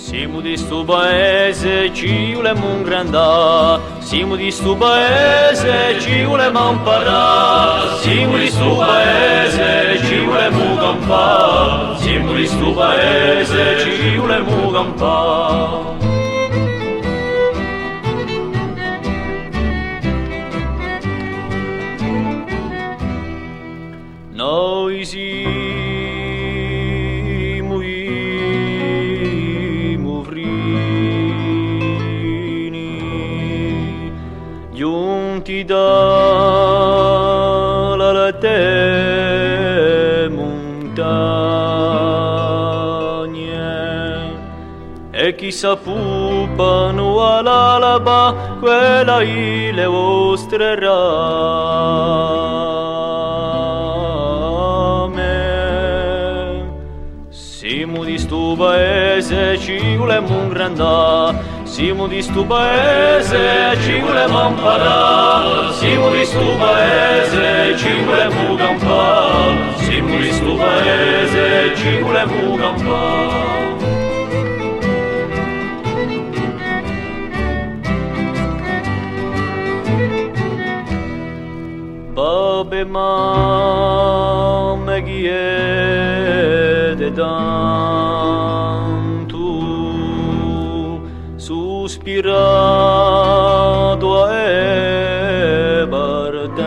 Siamo di sto paese, ci volemo un grandà. Siamo di sto paese, ci volemo imparare. Siamo di sto paese, ci volemo campare. Siamo di sto paese, ci volemo campare. Noi siamo i movrini, giunti dalla latte montagne, e chi s'appupano all'alba, quella le vostre rame. Siamo di sto paese, ci volemo un grandà. Siamo di sto paese, ci volemo imparare. Siamo di sto paese, ci volemo campare. Siamo di sto paese, ci volemo campare. Babbe mamme chiede tanto, sospirato e partenze,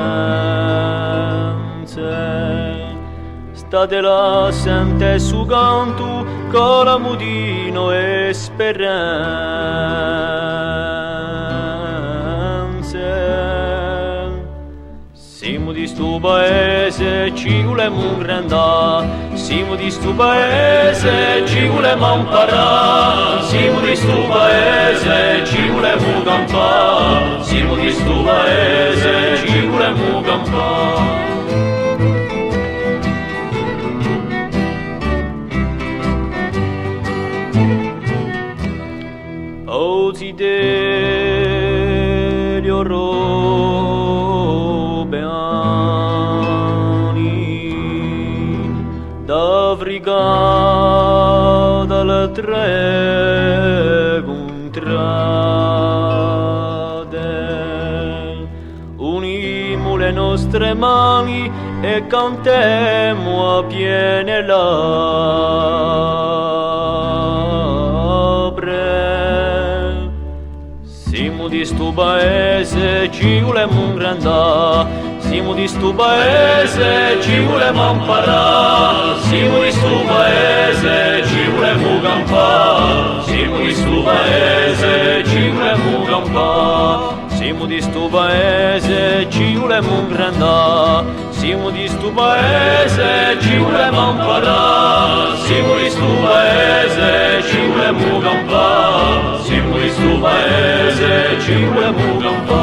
state là sente su canto con la mudino e speranze. Siamo di sto paese, ci volemo un grandà. Siamo di sto paese, ci volemo imparare. Siamo di sto paese, ci volemo campare. Siamo di sto paese, ci volemo campare. Oggi degli d'Africa dalle tre contrade, unimo le nostre mani e cantiamo a piene labbra. Siamo di sto paese, ci volemo un grandà. Siamo di sto paese, ci volemo imparare. Siamo di sto paese, ci volemo campare. Siamo di sto paese, ci volemo campare. Siamo di sto paese, ci volemo un grandà. Siamo di sto paese, ci volemo imparare. Siamo di sto paese, ci volemo campare. Siamo di sto paese, ci volemo campare.